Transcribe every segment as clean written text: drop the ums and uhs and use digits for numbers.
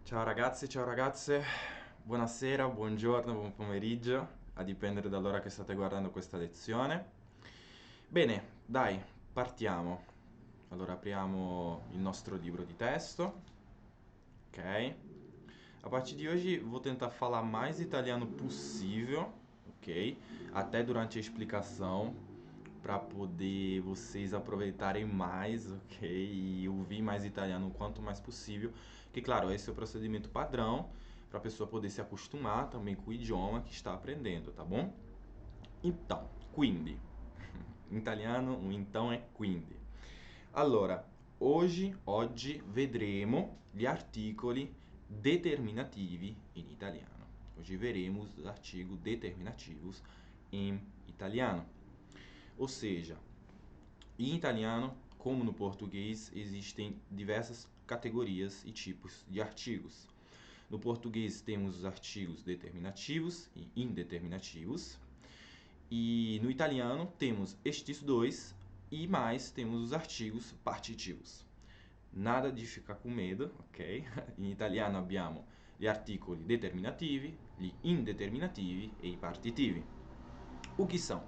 Ciao ragazzi, ciao ragazze, buonasera, buongiorno, buon pomeriggio, a dipendere dall'ora che state guardando questa lezione. Bene, dai, partiamo. Allora apriamo il nostro livro di testo, ok? A partir de hoje vou tentar falar mais italiano possível, ok? Até durante a explicação, para poder vocês aproveitarem mais, ok? E ouvir mais italiano o quanto mais possível. Que, claro, esse é o procedimento padrão para a pessoa poder se acostumar também com o idioma que está aprendendo, tá bom? Então, quindi. Em italiano, o então é quindi. Allora, oggi vedremo gli articoli determinativi in italiano. Hoje veremos os artigos determinativos em italiano. Ou seja, em italiano, como no português, existem diversas categorias e tipos de artigos. No português temos os artigos determinativos e indeterminativos. E no italiano temos estes dois e mais temos os artigos partitivos. Nada de ficar com medo, ok? In italiano abbiamo gli articoli determinativi, gli indeterminativi e i partitivi. O que são?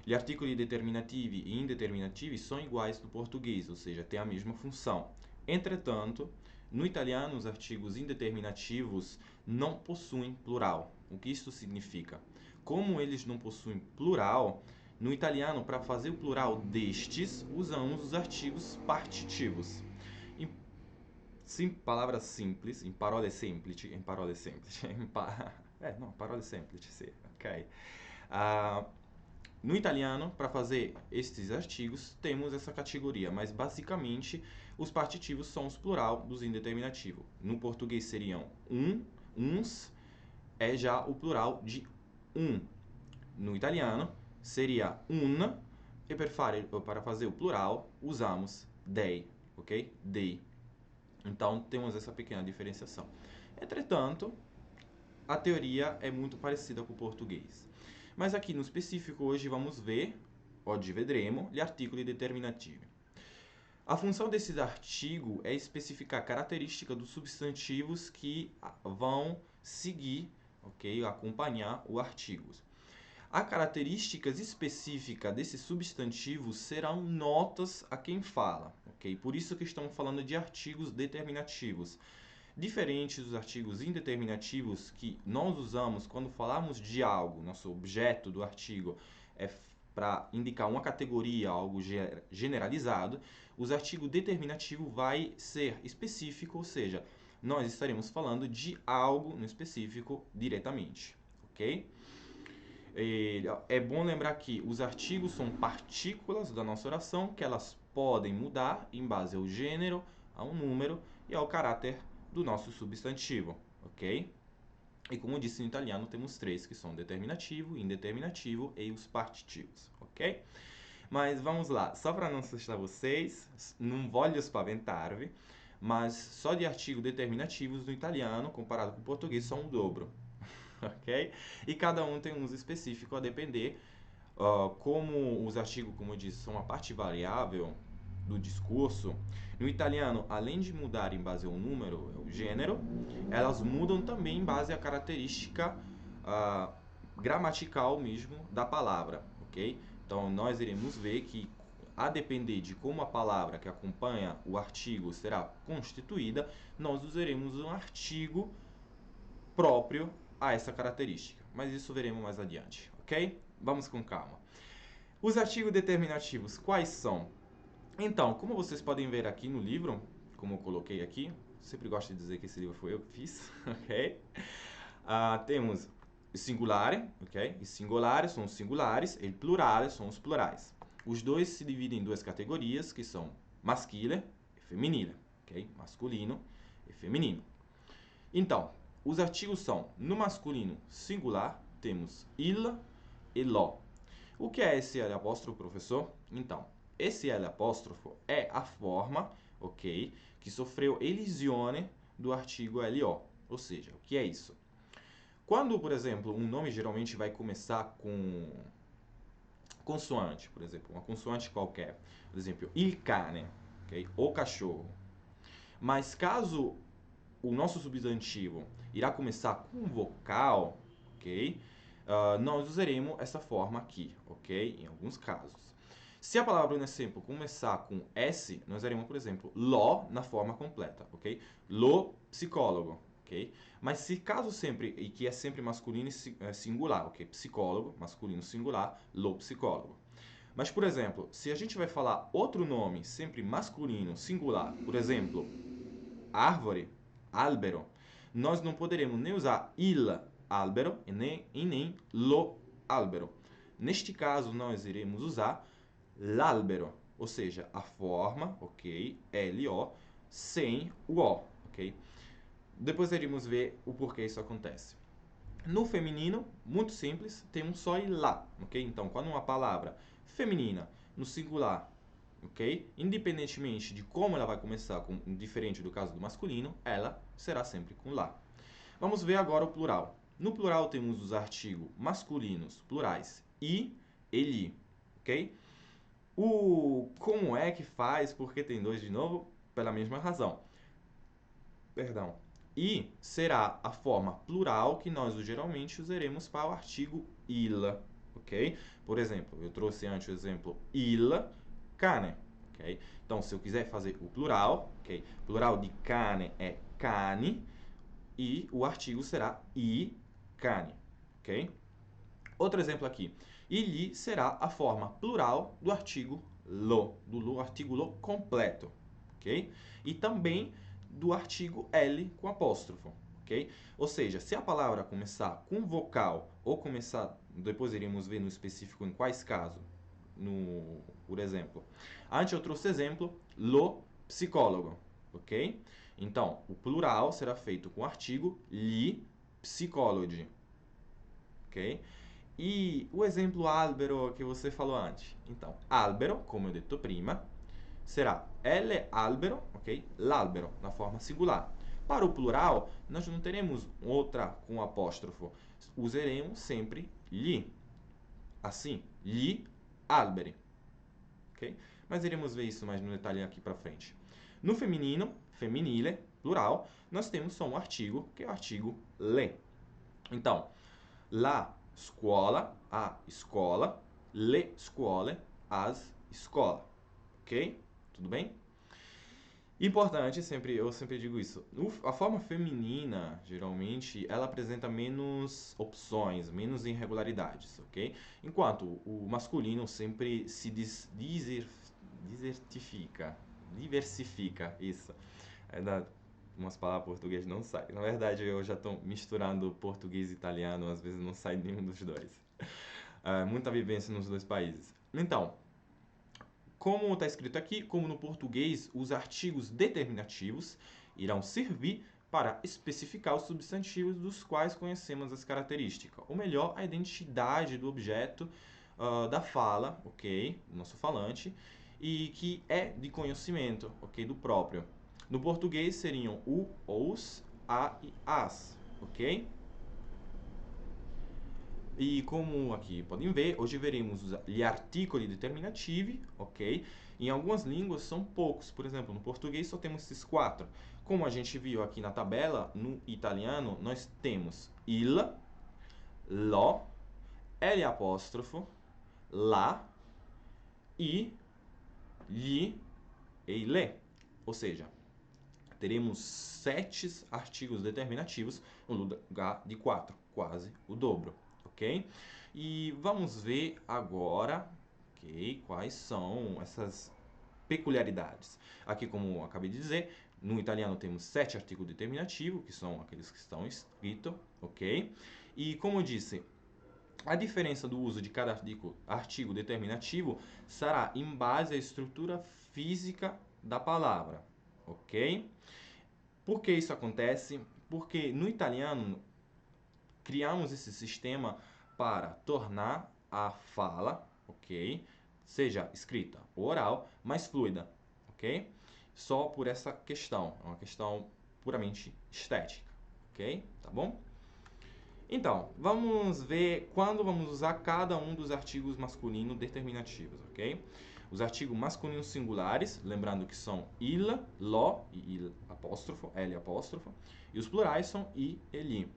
Gli articoli determinativi e indeterminativi são iguais no português, ou seja, têm a mesma função. Entretanto, no italiano, os artigos indeterminativos não possuem plural. O que isso significa? Como eles não possuem plural, no italiano, para fazer o plural destes, usamos os artigos partitivos. Em palavras simples, parole semplici, parole semplici, sì, ok? No italiano, para fazer estes artigos, temos essa categoria, mas basicamente os partitivos são os plural dos indeterminativos. No português seriam uns, é já o plural de um. No italiano seria una, e para fazer o plural usamos dei, ok? Dei. Então temos essa pequena diferenciação. Entretanto, a teoria é muito parecida com o português. Mas aqui no específico hoje vamos ver, oggi vedremo, gli articoli determinativi. A função desse artigo é especificar a característica dos substantivos que vão seguir, ok, acompanhar o artigo. As características específicas desses substantivos serão notas a quem fala, ok? Por isso que estamos falando de artigos determinativos. Diferentes dos artigos indeterminativos que nós usamos quando falamos de algo, nosso objeto do artigo é para indicar uma categoria, algo generalizado, os artigos determinativo vai ser específico, ou seja, nós estaremos falando de algo no específico diretamente, ok? É bom lembrar que os artigos são partículas da nossa oração que elas podem mudar em base ao gênero, ao número e ao caráter do nosso substantivo, ok? E como eu disse, no italiano temos três, que são determinativo, indeterminativo e os partitivos, ok? Mas vamos lá, só para não assustar vocês, não voglio spaventarvi, mas só de artigos determinativos no italiano, comparado com o português, são o dobro, ok? E cada um tem um uso específico a depender. Como os artigos, como eu disse, são uma parte variável do discurso, no italiano, além de mudar em base ao número, o gênero, elas mudam também em base à característica gramatical mesmo da palavra, ok? Então, nós iremos ver que, a depender de como a palavra que acompanha o artigo será constituída, nós usaremos um artigo próprio a essa característica. Mas isso veremos mais adiante, ok? Vamos com calma. Os artigos determinativos, quais são? Então, como vocês podem ver aqui no livro, como eu coloquei aqui, sempre gosto de dizer que esse livro foi eu que fiz, ok? Temos o singular, ok? Os singulares são os singulares, e plurales são os plurais. Os dois se dividem em duas categorias, que são masculino e feminino, ok? Masculino e feminino. Então, os artigos são, no masculino singular, temos il e lo. O que é esse L apóstrofo, professor? Então, esse L apóstrofo é a forma, ok, que sofreu elisione do artigo LO. Ou seja, o que é isso? Quando, por exemplo, um nome geralmente vai começar com consoante, por exemplo, uma consoante qualquer, por exemplo, il cane, ok, o cachorro. Mas caso o nosso substantivo irá começar com vogal, ok? Nós usaremos essa forma aqui, ok? Em alguns casos. Se a palavra, por exemplo, começar com S, nós usaremos, por exemplo, lo na forma completa, ok? Lo psicólogo, ok? Mas se caso sempre, e que é sempre masculino e singular, ok? Psicólogo, masculino singular, lo psicólogo. Mas, por exemplo, se a gente vai falar outro nome, sempre masculino, singular, por exemplo, árvore, albero, nós não poderemos nem usar il albero e nem lo albero. Neste caso, nós iremos usar l'albero, ou seja, a forma, ok, L-O, sem o O, ok? Depois iremos ver o porquê isso acontece. No feminino, muito simples, tem um só e lá, ok? Então, quando uma palavra feminina, no singular, ok? Independentemente de como ela vai começar, diferente do caso do masculino, ela será sempre com lá. Vamos ver agora o plural. No plural temos os artigos masculinos, plurais, e li, ok? Como é que faz, porque tem dois de novo? Pela mesma razão. Perdão. E será a forma plural que nós geralmente usaremos para o artigo il, ok? Por exemplo, eu trouxe antes o exemplo il cane, ok? Então, se eu quiser fazer o plural, ok? Plural de cane é cani e o artigo será i cane, ok? Outro exemplo aqui. Ili será a forma plural do artigo do artigo lo completo, ok? E também do artigo L com apóstrofo, ok? Ou seja, se a palavra começar com vocal ou começar, depois iremos ver no específico em quais casos, por exemplo. Antes eu trouxe exemplo, lo psicólogo, ok? Então, o plural será feito com o artigo li psicologi, ok? E o exemplo albero que você falou antes. Então, albero, como eu disse prima, será L albero, ok? L'albero, na forma singular. Para o plural, nós não teremos outra com apóstrofo. Usaremos sempre li. Assim, li alberi. Ok? Mas iremos ver isso mais no detalhe aqui para frente. No feminino, femminile, plural, nós temos só um artigo, que é o artigo le. Então, la scuola, a escola, le scuole, as escola. Ok? Tudo bem? Importante, eu sempre digo isso. A forma feminina, geralmente, ela apresenta menos opções, menos irregularidades, ok? Enquanto o masculino sempre se diversifica, isso. Umas palavras português não saem. Na verdade, eu já estou misturando português e italiano, às vezes não sai nenhum dos dois. Muita vivência nos dois países. Então, como está escrito aqui, como no português, os artigos determinativos irão servir para especificar os substantivos dos quais conhecemos as características, ou melhor, a identidade do objeto da fala, ok, do nosso falante, e que é de conhecimento, ok, do próprio. No português seriam o, os, a e as, ok? E como aqui podem ver, hoje veremos gli articoli determinativi, ok? Em algumas línguas são poucos, por exemplo, no português só temos esses 4. Como a gente viu aqui na tabela, no italiano nós temos il, lo, L apóstrofo, la, i, gli e le. Ou seja, teremos 7 artigos determinativos no lugar de 4, quase o dobro. Ok? E vamos ver agora, ok, quais são essas peculiaridades. Aqui, como eu acabei de dizer, no italiano temos 7 artigos determinativos, que são aqueles que estão escritos, ok? E como eu disse, a diferença do uso de cada artigo determinativo será em base à estrutura física da palavra, ok? Por que isso acontece? Porque no italiano criamos esse sistema para tornar a fala, ok, seja escrita ou oral, mais fluida, ok? Só por essa questão, é uma questão puramente estética, ok? Tá bom? Então, vamos ver quando vamos usar cada um dos artigos masculinos determinativos, ok? Os artigos masculinos singulares, lembrando que são il, lo, il apóstrofo, l apóstrofo, e os plurais são i e li.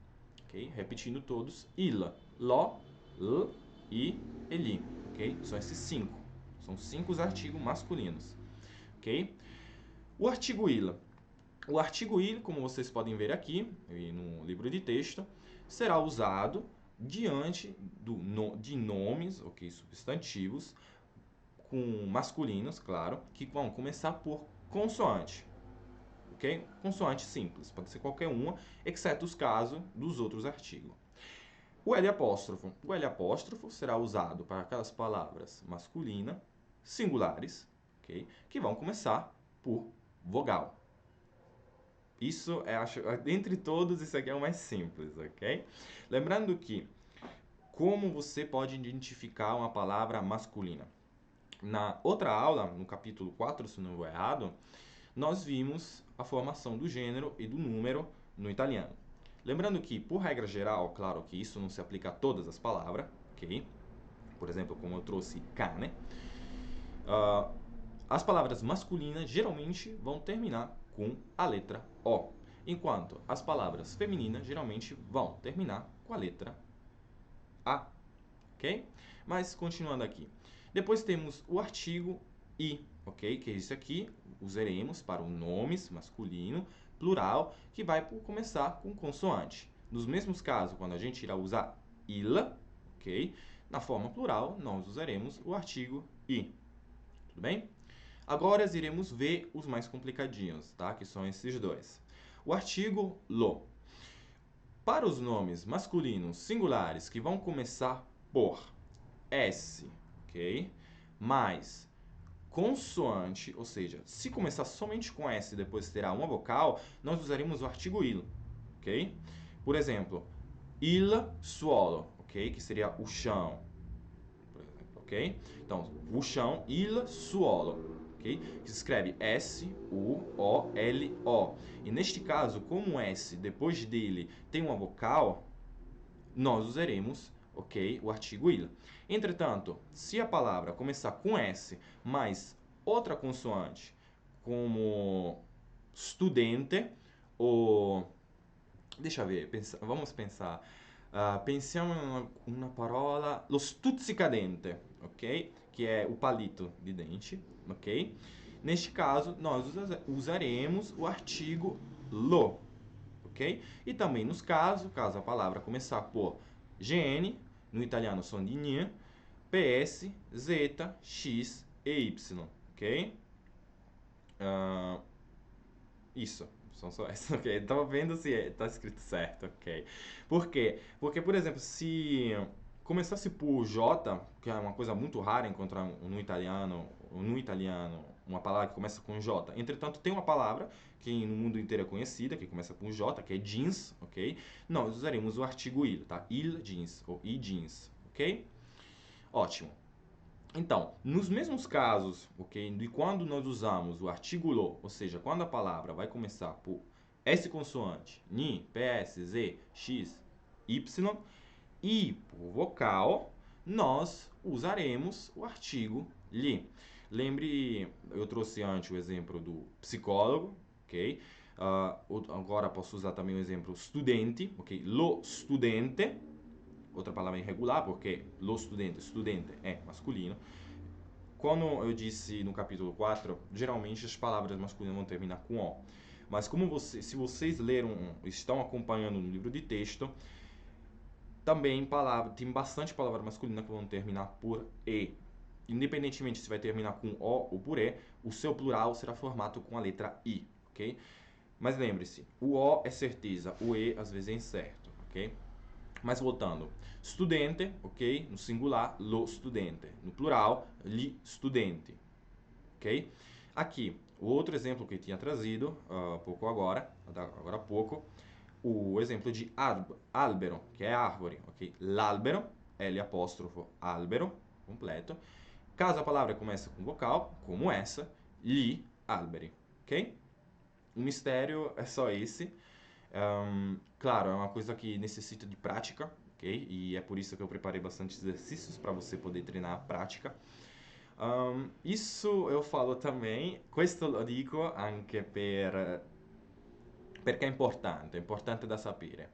Okay? Repetindo todos, il, lo, l, i e li. Okay? São esses 5. São 5 os artigos masculinos. Okay? O artigo il. O artigo il, como vocês podem ver aqui, no livro de texto, será usado diante de nomes, ok, substantivos, com masculinos, claro, que vão começar por consoante. Ok? Consoante simples, pode ser qualquer uma, exceto os casos dos outros artigos. O L apóstrofo. O L apóstrofo será usado para aquelas palavras masculinas, singulares, ok, que vão começar por vogal. Isso é, acho, dentre todos, isso aqui é o mais simples, ok? Lembrando que, como você pode identificar uma palavra masculina? Na outra aula, no capítulo 4, se não estou errado, nós vimos a formação do gênero e do número no italiano. Lembrando que, por regra geral, claro que isso não se aplica a todas as palavras, ok? Por exemplo, como eu trouxe cane, as palavras masculinas geralmente vão terminar com a letra O, enquanto as palavras femininas geralmente vão terminar com a letra A, ok? Mas continuando aqui. Depois temos o artigo I, ok? Que é isso aqui, usaremos para os nomes masculino, plural, que vai começar com consoante. Nos mesmos casos, quando a gente irá usar il, ok? Na forma plural, nós usaremos o artigo I. Tudo bem? Agora iremos ver os mais complicadinhos, tá? Que são esses dois. O artigo lo. Para os nomes masculinos singulares que vão começar por S, ok? Mais consoante, ou seja, se começar somente com S e depois terá uma vocal, nós usaremos o artigo il, ok? Por exemplo, il suolo, ok? Que seria o chão, por exemplo, ok? Então, o chão, il suolo. Okay? Que se escreve S-U-O-L-O. E neste caso, como S depois dele tem uma vocal, nós usaremos, ok, o artigo il. Entretanto, se a palavra começar com S mais outra consoante, como studente ou... Deixa eu ver, vamos pensar. Pensiamo in una parola, lo stuzzicadente, ok? Que é o palito de dente, ok? Neste caso, nós usaremos o artigo lo, ok? E também nos casos, caso a palavra começar por GN, no italiano são de gn, PS, Z, X e Y, ok? Isso. São só essas, ok? Tava vendo se tá escrito certo, ok? Por quê? Porque, por exemplo, se começasse por J, que é uma coisa muito rara encontrar no italiano uma palavra que começa com J. Entretanto, tem uma palavra que no mundo inteiro é conhecida, que começa com J, que é jeans, ok? Nós usaremos o artigo il, tá? Il jeans, ou i jeans, ok? Ótimo. Então, nos mesmos casos, ok, de quando nós usamos o artigo lo, ou seja, quando a palavra vai começar por S consoante, NI, PS, Z, X, Y, e por vocal, nós usaremos o artigo li. Lembre, eu trouxe antes o exemplo do psicólogo, ok? Agora posso usar também o exemplo studente, ok? Lo studente, outra palavra irregular, porque lo studente, estudante é masculino. Como eu disse no capítulo 4, geralmente as palavras masculinas vão terminar com O. Mas como se vocês estão acompanhando no livro de texto, também tem bastante palavras masculinas que vão terminar por E. Independentemente se vai terminar com O ou por E, o seu plural será formado com a letra I, ok? Mas lembre-se, o O é certeza, o E às vezes é incerto, ok? Mas voltando, studente, ok? No singular, lo studente. No plural, li studenti, ok? Aqui, o outro exemplo que eu tinha trazido agora há pouco, o exemplo de albero, que é árvore, ok? L'albero, L apóstrofo albero, completo. Caso a palavra comece com vocal, como essa, gli alberi, ok? O mistério é só esse. Claro, é uma coisa que necessita de prática, ok? E é por isso que eu preparei bastante exercícios para você poder treinar a prática. Isso eu falo também, questo lo dico anche perché è importante da sapere.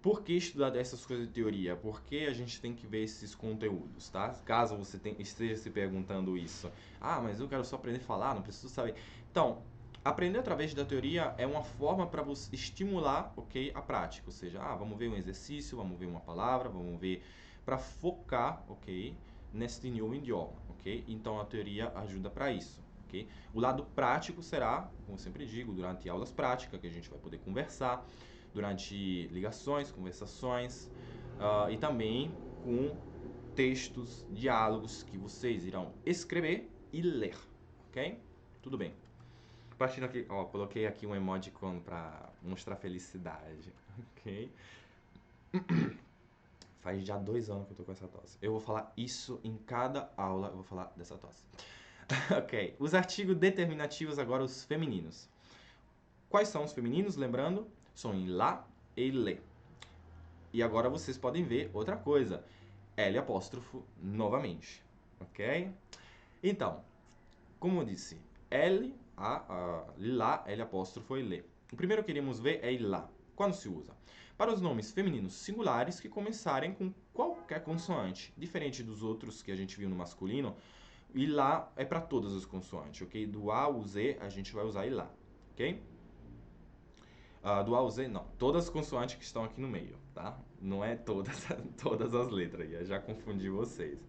Por que estudar essas coisas de teoria? Porque a gente tem que ver esses conteúdos, tá? Caso você esteja se perguntando isso. Ah, mas eu quero só aprender a falar, não preciso saber. Então, aprender através da teoria é uma forma para você estimular, ok, a prática. Ou seja, vamos ver um exercício, vamos ver uma palavra, vamos ver para focar, ok, nesse novo idioma, ok? Então a teoria ajuda para isso, ok? O lado prático será, como eu sempre digo, durante aulas práticas que a gente vai poder conversar, durante ligações, conversações e também com textos, diálogos que vocês irão escrever e ler, ok? Tudo bem. Partindo aqui, ó, coloquei aqui um emoticon para mostrar felicidade, ok? Faz já 2 anos que eu tô com essa tosse. Eu vou falar isso em cada aula, eu vou falar dessa tosse. Ok, os artigos determinativos agora, os femininos. Quais são os femininos? Lembrando, são em lá e lê. E agora vocês podem ver outra coisa. L apóstrofo novamente, ok? Então, como eu disse, lá, L apóstrofo e lê. O primeiro que queremos ver é lá. Quando se usa? Para os nomes femininos singulares que começarem com qualquer consoante. Diferente dos outros que a gente viu no masculino, e lá é para todas as consoantes, ok? Do A ao Z a gente vai usar e lá, ok? Do A ao Z, não. Todas as consoantes que estão aqui no meio, tá? Não é todas as letras, eu já confundi vocês.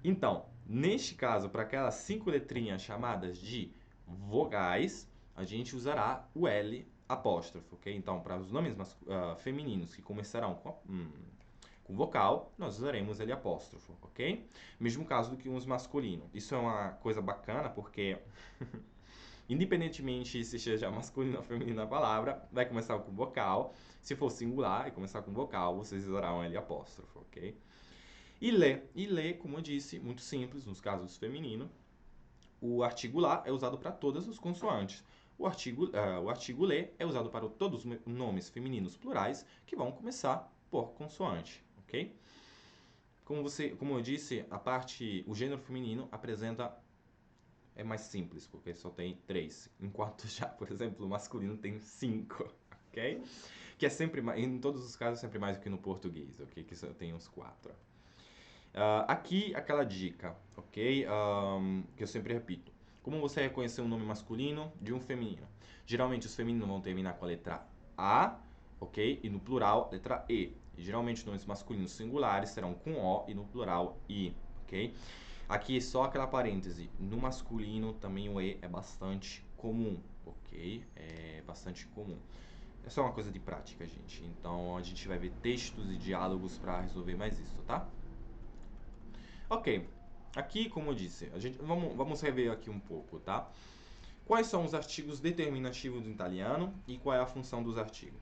Então, neste caso, para aquelas 5 letrinhas chamadas de vogais, a gente usará o L apóstrofo, ok? Então, para os nomes femininos que começarão com vocal, nós usaremos L apóstrofo, ok? Mesmo caso do que os masculinos. Isso é uma coisa bacana porque independentemente se seja masculino ou feminino a palavra, vai começar com vocal. Se for singular e começar com vocal, vocês usarão L apóstrofo, ok? E lê, como eu disse, muito simples, nos casos femininos, o artigo lá é usado para todas as consoantes. O artigo lê é usado para todos os nomes femininos plurais que vão começar por consoante, ok? Como eu disse, o gênero feminino é mais simples, porque só tem 3, enquanto já, por exemplo, o masculino tem 5, ok? Que é sempre, em todos os casos, sempre mais do que no português, ok? Que só tem uns 4. Aqui, aquela dica, ok? Que eu sempre repito. Como você reconhecer um nome masculino de um feminino? Geralmente, os femininos vão terminar com a letra A, ok? E no plural, letra E. E, geralmente, nomes masculinos singulares serão com O e no plural I, ok? Aqui é só aquela parêntese. No masculino, também o E é bastante comum, ok? É bastante comum. É só uma coisa de prática, gente. Então, a gente vai ver textos e diálogos para resolver mais isso, tá? Ok, aqui, como eu disse, vamos rever aqui um pouco, tá? Quais são os artigos determinativos do italiano e qual é a função dos artigos?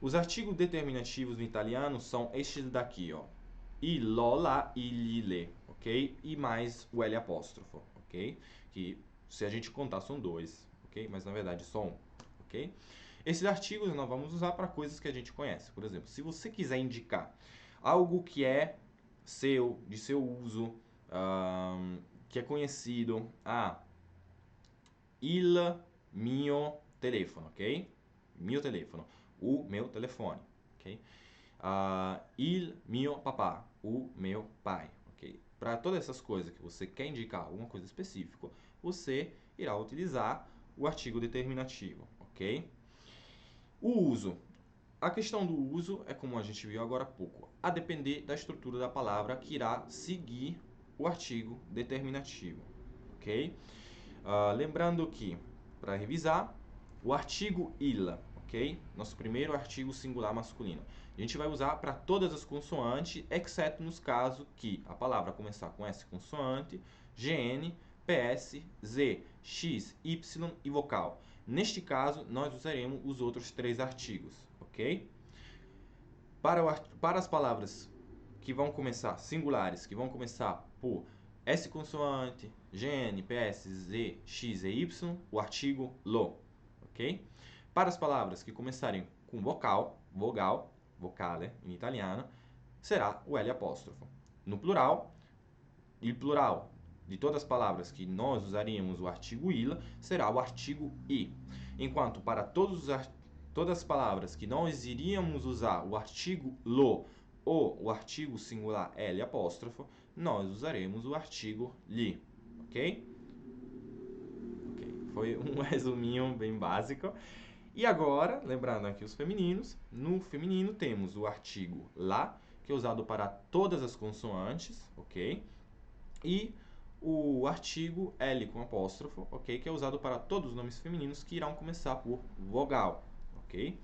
Os artigos determinativos do italiano são estes daqui, ó. Il, lo, la, il, le, ok? E mais o L apóstrofo, ok? Que se a gente contar são 2, ok? Mas na verdade só um, ok? Esses artigos nós vamos usar para coisas que a gente conhece. Por exemplo, se você quiser indicar algo que é de seu uso, que é conhecido, il mio telefono, ok? Mio telefono, o meu telefone, ok? Il mio papà, o meu pai, ok? Para todas essas coisas que você quer indicar alguma coisa específica, você irá utilizar o artigo determinativo, ok? O uso. A questão do uso é como a gente viu agora há pouco, a depender da estrutura da palavra que irá seguir o artigo determinativo, ok? Lembrando que, para revisar, o artigo il, ok? Nosso primeiro artigo singular masculino. A gente vai usar para todas as consoantes, exceto nos casos que a palavra começar com S consoante, GN, PS, Z, X, Y e vocal. Neste caso, nós usaremos os outros 3 artigos, ok? Para as palavras que vão começar, singulares, que vão começar por S consoante, GN, PS, Z, X e Y, o artigo lo, ok? Para as palavras que começarem com vocale, em italiano, será o L apóstrofo. No plural, il plural de todas as palavras que nós usaríamos o artigo il, será o artigo i. Enquanto para todas as palavras que nós iríamos usar o artigo lo ou o artigo singular L apóstrofo, nós usaremos o artigo li, ok? Foi um resuminho bem básico. E agora, lembrando aqui os femininos, no feminino temos o artigo lá, que é usado para todas as consoantes, ok? E o artigo L com apóstrofo, ok? Que é usado para todos os nomes femininos que irão começar por vogal, ok?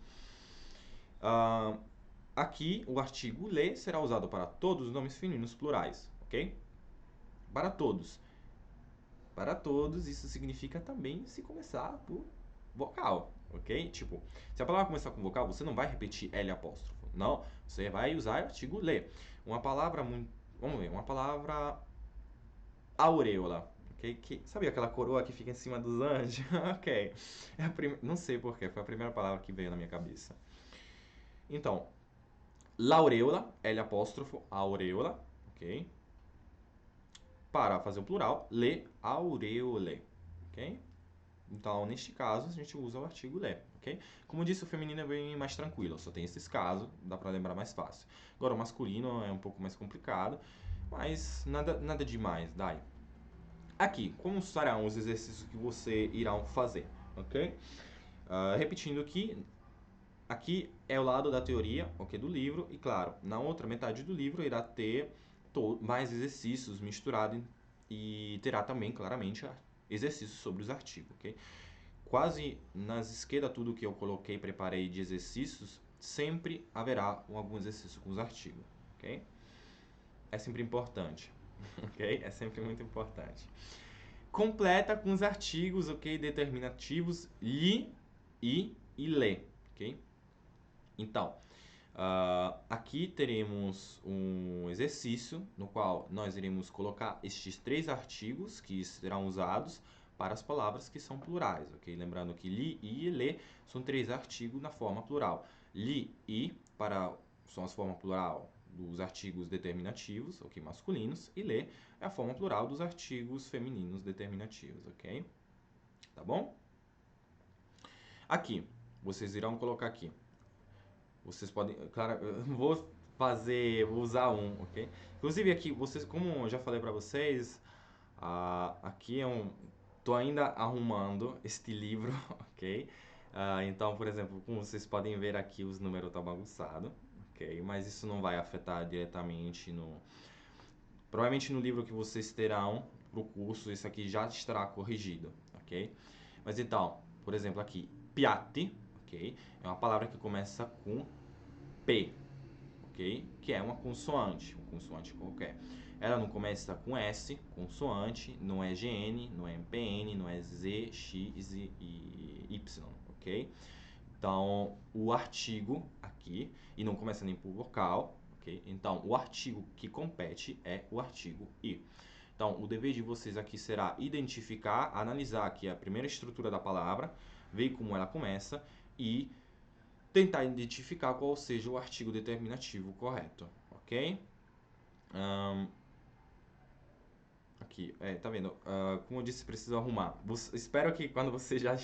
Aqui, o artigo le será usado para todos os nomes femininos plurais, ok? Para todos. Para todos, isso significa também se começar por vocal, ok? Tipo, se a palavra começar com vocal, você não vai repetir L apóstrofo. Não, você vai usar o artigo le. Uma palavra muito... Vamos ver, uma palavra... auréola. Okay? Sabe aquela coroa que fica em cima dos anjos? Ok. Não sei porquê, foi a primeira palavra que veio na minha cabeça. Então, l'auréola, L apóstrofo, auréola, ok? Para fazer o plural, le aureole, ok? Então, neste caso, a gente usa o artigo le, ok? Como disse, o feminino é bem mais tranquilo, só tem esses casos, dá para lembrar mais fácil. Agora, o masculino é um pouco mais complicado, mas nada demais, dai. Aqui, como serão os exercícios que você irá fazer, ok? Repetindo aqui é o lado da teoria, ok, do livro, e claro, na outra metade do livro irá ter mais exercícios misturados e terá também, claramente, exercícios sobre os artigos, ok? Quase nas esquerdas, tudo que eu coloquei, preparei de exercícios, sempre haverá algum exercício com os artigos, ok? É sempre importante, ok? É sempre muito importante. Completa com os artigos, ok? Determinativos li, e le, ok? Então, aqui teremos um exercício no qual nós iremos colocar estes 3 artigos que serão usados para as palavras que são plurais, ok? Lembrando que li e le são 3 artigos na forma plural. Li e são as formas plural dos artigos determinativos, ok? Masculinos, e le é a forma plural dos artigos femininos determinativos, ok? Tá bom? Aqui, vocês irão colocar aqui. Vocês podem, claro, eu vou usar um, ok? Inclusive aqui, vocês, como eu já falei para vocês, aqui tô ainda arrumando este livro, ok? Então, por exemplo, como vocês podem ver aqui, os números estão bagunçados, ok? Mas isso não vai afetar diretamente provavelmente no livro que vocês terão pro curso, isso aqui já estará corrigido, ok? Mas então, por exemplo, aqui, piatti, ok? É uma palavra que começa com P, ok? Que é uma consoante qualquer. Ela não começa com S, consoante, não é GN, não é MPN, não é Z, X e Y, ok? Então, o artigo aqui, e não começa nem por vocal, ok? Então, o artigo que compete é o artigo I. Então, o dever de vocês aqui será identificar, analisar aqui a primeira estrutura da palavra, ver como ela começa e tentar identificar qual seja o artigo determinativo correto, ok? Aqui, tá vendo? Como eu disse, preciso arrumar. Espero que quando vocês já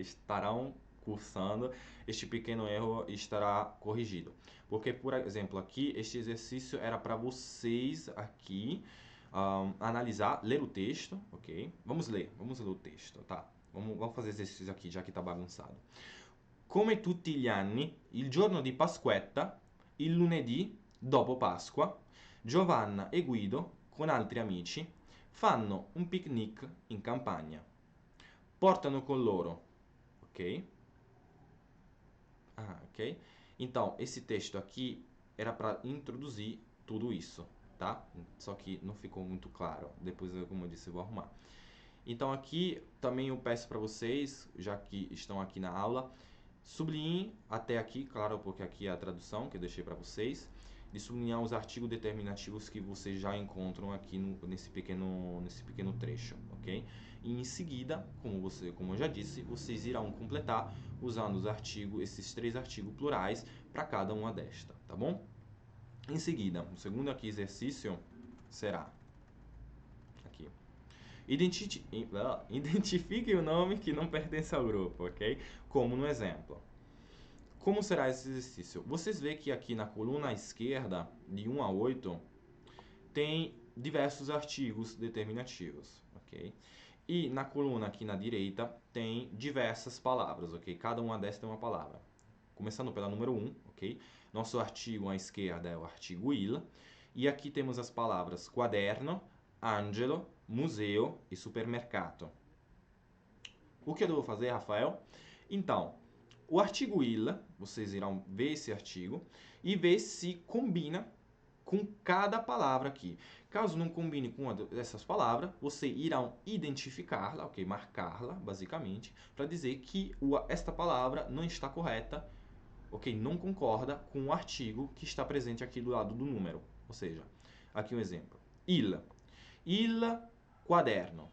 estarão cursando, este pequeno erro estará corrigido. Porque, por exemplo, aqui, este exercício era para vocês aqui analisar, ler o texto, ok? Vamos ler o texto, tá? Vamos fazer exercício aqui, já que está bagunçado. Come tutti gli anni, il giorno di Pasquetta, il lunedì dopo Pasqua, Giovanna e Guido, con altri amici, fanno un picnic in campagna. Portano con loro, ok? Ok? Então, esse texto aqui era para introduzir tudo isso, tá? Só que não ficou muito claro. Depois, como eu disse, eu vou arrumar. Então, aqui também eu peço para vocês, já que estão aqui na aula, sublinhem até aqui, claro, porque aqui é a tradução que eu deixei para vocês, de sublinhar os artigos determinativos que vocês já encontram aqui nesse pequeno trecho, ok? E em seguida, como eu já disse, vocês irão completar usando esses 3 artigos plurais para cada uma desta, tá bom? Em seguida, o segundo aqui exercício será aqui. Identifique o nome que não pertence ao grupo, ok? Como no exemplo. Como será esse exercício? Vocês veem que aqui na coluna esquerda, de 1 a 8, tem diversos artigos determinativos, ok? E na coluna aqui na direita tem diversas palavras, ok? Cada uma dessas tem uma palavra. Começando pela número 1, ok? Nosso artigo à esquerda é o artigo il. E aqui temos as palavras quaderno, angelo, museu e supermercato. O que eu devo fazer, Rafael? Então, o artigo il, vocês irão ver esse artigo e ver se combina com cada palavra aqui. Caso não combine com uma dessas palavras, vocês irão identificá-la, ok? Marcá-la, basicamente, para dizer que esta palavra não está correta, ok? Não concorda com o artigo que está presente aqui do lado do número. Ou seja, aqui um exemplo. Il quaderno.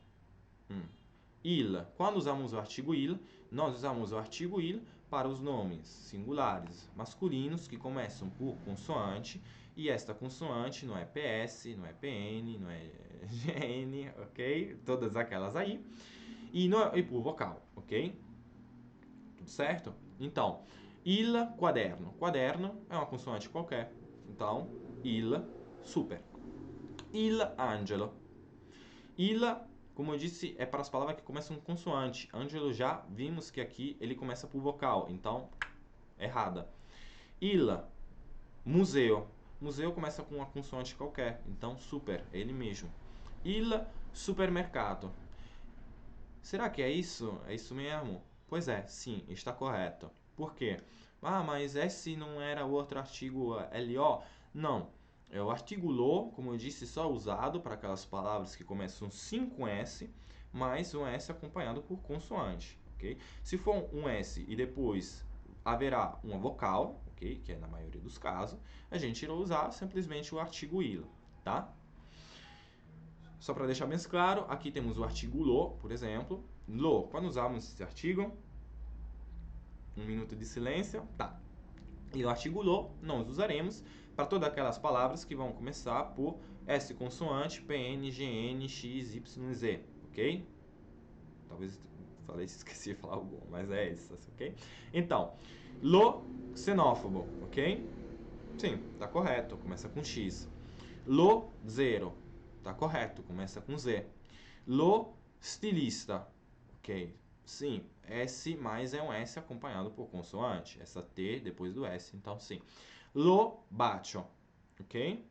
Il. Quando usamos o artigo il, nós usamos o artigo il para os nomes singulares masculinos que começam por consoante, e esta consoante não é PS, não é PN, não é GN, ok? Todas aquelas aí. E por vocal, ok? Tudo certo? Então, il quaderno. Quaderno é uma consoante qualquer. Então, il super. Il angelo. Il, como eu disse, é para as palavras que começam com consoante. Angelo já vimos que aqui ele começa por vocal, então errada. Il museu. Museu começa com uma consoante qualquer, então super, é ele mesmo. Il supermercato. Será que é isso? É isso mesmo? Pois é, sim, está correto. Por quê? Ah, mas esse não era o outro artigo LO? Não. É o artigo LO, como eu disse, só usado para aquelas palavras que começam sim com S, mas um S acompanhado por consoante, ok? Se for um S e depois haverá uma vocal, ok? Que é na maioria dos casos, a gente irá usar simplesmente o artigo il, tá? Só para deixar bem claro, aqui temos o artigo lo, por exemplo. Lo, quando usarmos esse artigo, um minuto de silêncio, tá. E o artigo lo, nós usaremos para todas aquelas palavras que vão começar por S consoante, PN, GN, X, Y, Z, ok? Talvez falei, esqueci de falar algum, mas é isso, ok? Então, lo xenófobo, ok? Sim, tá correto, começa com X. Lo zero, tá correto, começa com Z. Lo stilista, ok? Sim, S mais é um S acompanhado por consoante. Essa T depois do S, então sim. Lo bacio, ok?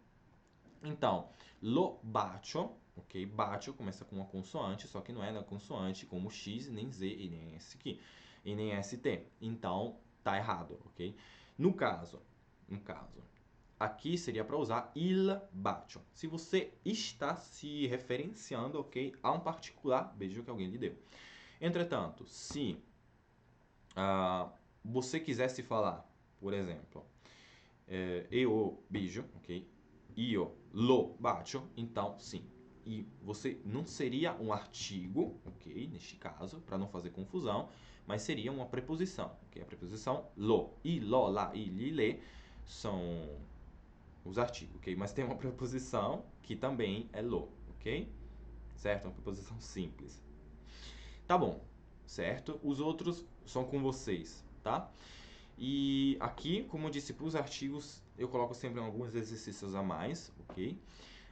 Então, lo bacio, ok? Bacio começa com uma consoante, só que não é na consoante como X, nem Z e nem S aqui. E nem ST. Então, tá errado, ok? No caso, aqui seria para usar il bacio. Se você está se referenciando, ok, a um particular beijo que alguém lhe deu. Entretanto, se você quisesse falar, por exemplo, eu beijo, ok, io lo bacio, então sim. E você não seria um artigo, ok, neste caso, para não fazer confusão, mas seria uma preposição, ok? A preposição lo, i, lo, la, i, li, le são os artigos, ok? Mas tem uma preposição que também é lo, ok? Certo? Uma preposição simples. Tá bom, certo? Os outros são com vocês, tá? E aqui, como eu disse, para os artigos, eu coloco sempre alguns exercícios a mais, ok?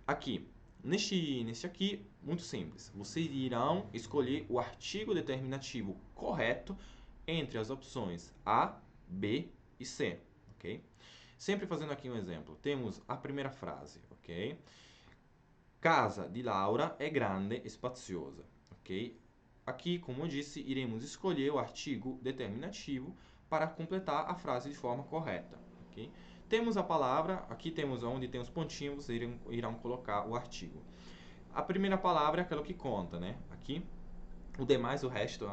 Aqui, neste aqui, muito simples. Vocês irão escolher o artigo determinativo correto entre as opções A, B e C, ok? Sempre fazendo aqui um exemplo. Temos a primeira frase, ok? Casa di Laura é grande e spaziosa, ok? Aqui, como eu disse, iremos escolher o artigo determinativo para completar a frase de forma correta, ok? Temos a palavra, aqui temos onde tem os pontinhos, vocês irão colocar o artigo. A primeira palavra é aquela que conta, né? Aqui. O demais, o resto,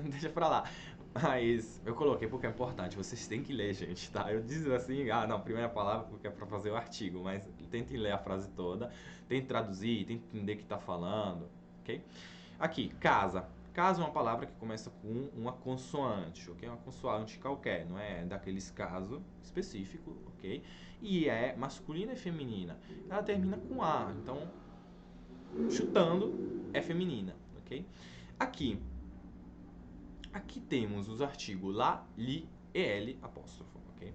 deixa pra lá. Mas eu coloquei porque é importante, vocês têm que ler, gente, tá? Eu disse assim, não, primeira palavra porque é pra fazer o artigo, mas tentem ler a frase toda, tentem traduzir, tentem entender o que tá falando, ok? Aqui, casa. Casa é uma palavra que começa com uma consoante, ok? Uma consoante qualquer, não é daqueles casos específicos, ok? E masculina e feminina. Ela termina com A, então, chutando, é feminina, ok? Aqui temos os artigos lá, li e ele apóstrofo, ok?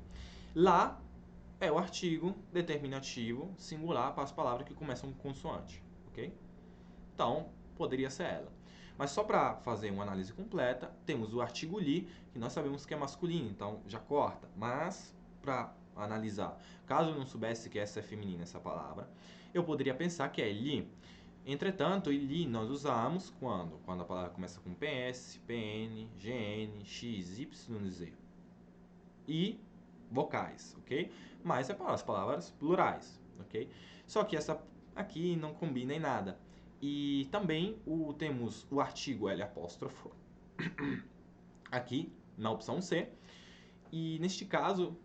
Lá é o artigo determinativo singular para as palavras que começam com consoante, ok? Então, poderia ser ela. Mas só para fazer uma análise completa, temos o artigo li, que nós sabemos que é masculino, então já corta. Mas, para analisar, caso eu não soubesse que essa é feminina, essa palavra, eu poderia pensar que é li. Entretanto, li nós usamos quando? Quando a palavra começa com PS, PN, GN, X, Y, Z. E vocais, ok? Mas é para as palavras plurais, ok? Só que essa aqui não combina em nada. E também temos o artigo L apóstrofo aqui na opção C. E neste caso,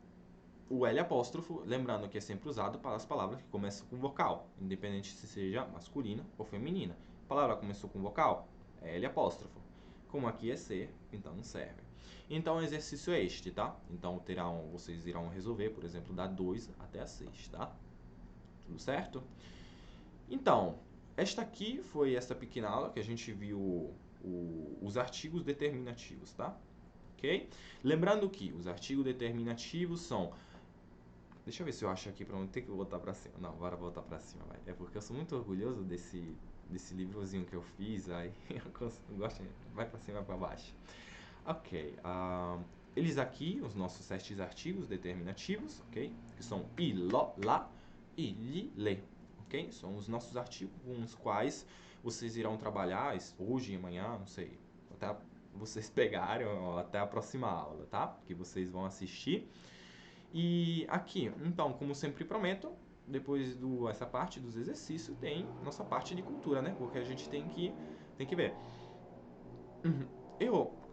o L apóstrofo, lembrando que é sempre usado para as palavras que começam com vocal, independente se seja masculina ou feminina. A palavra começou com vocal, é L apóstrofo. Como aqui é C, então não serve. Então o exercício é este, tá? Então vocês irão resolver, por exemplo, da 2 até a 6, tá? Tudo certo? Então, esta aqui foi essa pequena aula que a gente viu os artigos determinativos, tá? Ok? Lembrando que os artigos determinativos são... Deixa eu ver se eu acho aqui para não ter que voltar para cima. Não, bora voltar para cima, vai. É porque eu sou muito orgulhoso desse livrozinho que eu fiz, aí eu gosto, vai para cima e para baixo. Ok, eles aqui, os nossos 7 artigos determinativos, ok? Que são i, lo, lá e li, le, ok? São os nossos artigos com os quais vocês irão trabalhar hoje e amanhã, não sei, até vocês pegarem ou até a próxima aula, tá? Que vocês vão assistir. E aqui, então, como sempre prometo, depois essa parte dos exercícios, tem nossa parte de cultura, né? Porque a gente tem que ver.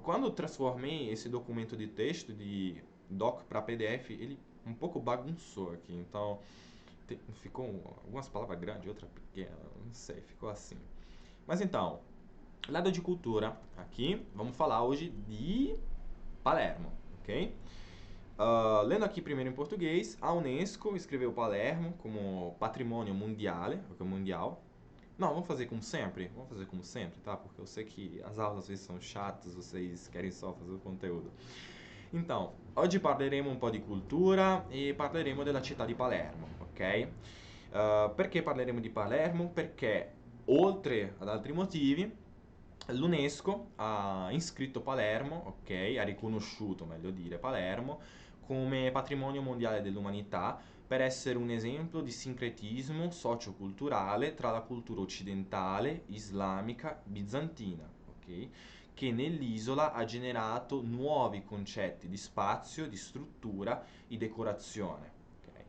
Quando transformei esse documento de texto de doc para PDF, ele um pouco bagunçou aqui. Então, ficou algumas palavras grandes, outra pequena, não sei, ficou assim. Mas então, lado de cultura, aqui, vamos falar hoje de Palermo, ok? Lendo aqui primeiro em português, a Unesco escreveu Palermo como patrimônio mundial. Não, vamos fazer como sempre? Vamos fazer como sempre, tá? Porque eu sei que as aulas às vezes são chatas, vocês querem só fazer o conteúdo. Então, oggi parleremo un po' di cultura e parleremo della città di Palermo, ok? Perché parleremo di Palermo? Perché, oltre ad altri motivi, l'UNESCO ha iscritto Palermo, ok? Ha riconosciuto, meglio dire, Palermo come patrimonio mondiale dell'umanità per essere un esempio di sincretismo socioculturale tra la cultura occidentale, islamica, bizantina, ok? Che nell'isola ha generato nuovi concetti di spazio, di struttura e decorazione. Okay?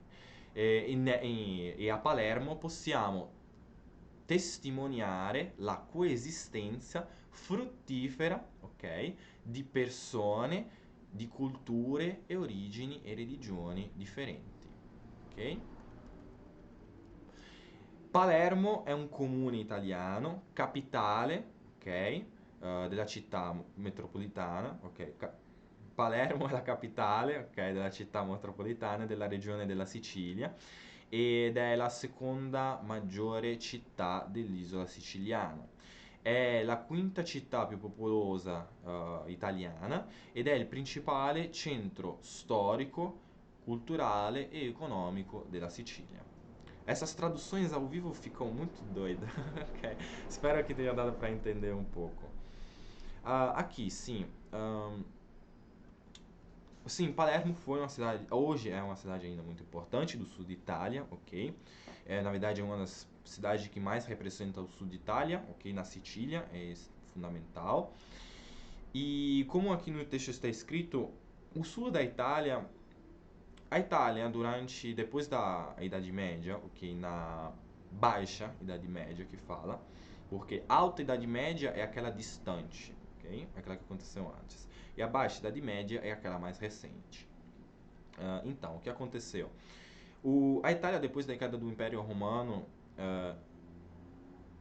E a Palermo possiamo testimoniare la coesistenza fruttifera, ok, di persone, di culture e origini e religioni differenti. Ok? Palermo è un comune italiano, capitale, ok, della città metropolitana, ok. Palermo è la capitale, ok, della città metropolitana della regione della Sicilia ed è la seconda maggiore città dell'isola siciliana. È la quinta città più popolosa italiana ed è il principale centro storico, culturale e econômico della Sicília. Essas traduções ao vivo ficam muito doidas. Okay. Espero que tenha dado para entender um pouco. Aqui, sim. Sim, Palermo foi uma cidade, hoje é uma cidade ainda muito importante do sul de Itália, ok? Na verdade é uma das cidades que mais representa o sul de Itália, ok? Na Sicília, é fundamental. E como aqui no texto está escrito, o sul da Itália, a Itália depois da Idade Média, ok? Na baixa Idade Média que fala, porque alta Idade Média é aquela distante, ok? Aquela que aconteceu antes. E a baixa Idade Média é aquela mais recente. Então, o que aconteceu? A Itália, depois da queda do Império Romano,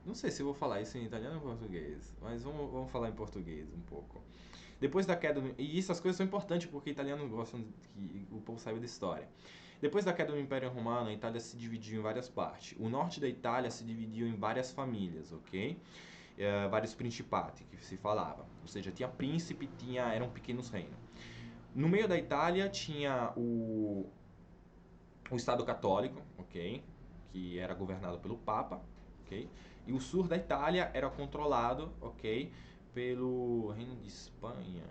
não sei se eu vou falar isso em italiano ou em português, mas vamos falar em português um pouco. Depois da queda e essas coisas são importantes porque italianos gostam que o povo saiba da história. Depois da queda do Império Romano, a Itália se dividiu em várias partes. O norte da Itália se dividiu em várias famílias, ok? vários principati que se falava. Ou seja, tinha príncipe, eram pequenos reinos. No meio da Itália tinha o Estado Católico, ok? Que era governado pelo Papa, ok? E o sul da Itália era controlado, ok? Pelo Reino de Espanha.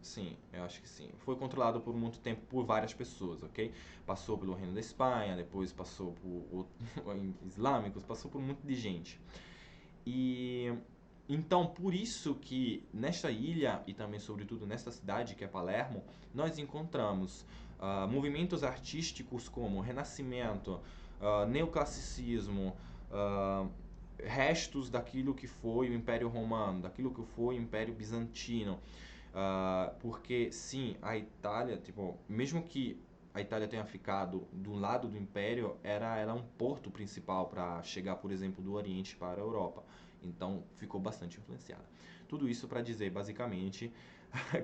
Sim, eu acho que sim. Foi controlado por muito tempo por várias pessoas, ok? Passou pelo Reino da Espanha, depois passou por islâmicos, passou por um monte de gente. E então, por isso que nesta ilha e também, sobretudo, nesta cidade que é Palermo, nós encontramos movimentos artísticos como Renascimento, Neoclassicismo, restos daquilo que foi o Império Romano, daquilo que foi o Império Bizantino. Porque, sim, a Itália, tipo, mesmo que a Itália tenha ficado do lado do Império, era um porto principal para chegar, por exemplo, do Oriente para a Europa. Então, ficou bastante influenciada. Tudo isso para dizer, basicamente,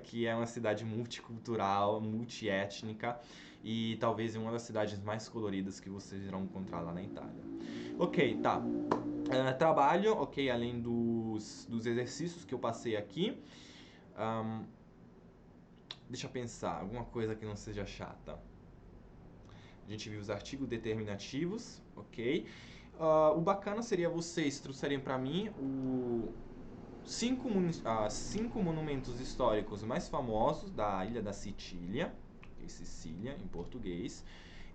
que é uma cidade multicultural, multiétnica e talvez uma das cidades mais coloridas que vocês irão encontrar lá na Itália. Ok, tá. Trabalho, ok, além dos exercícios que eu passei aqui. Deixa eu pensar, alguma coisa que não seja chata. A gente viu os artigos determinativos, ok? O bacana seria vocês trouxerem para mim cinco monumentos históricos mais famosos da ilha da Sicília, Sicília em português.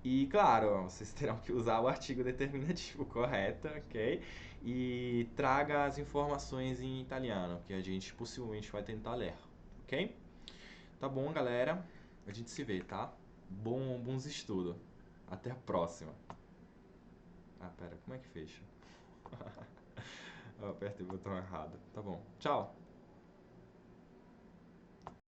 E claro, vocês terão que usar o artigo determinativo correto, ok? E traga as informações em italiano, que a gente possivelmente vai tentar ler, ok? Tá bom, galera? A gente se vê, tá? Bons estudos. Até a próxima. Pera, como é que fecha? Eu apertei o botão errado. Tá bom. Tchau.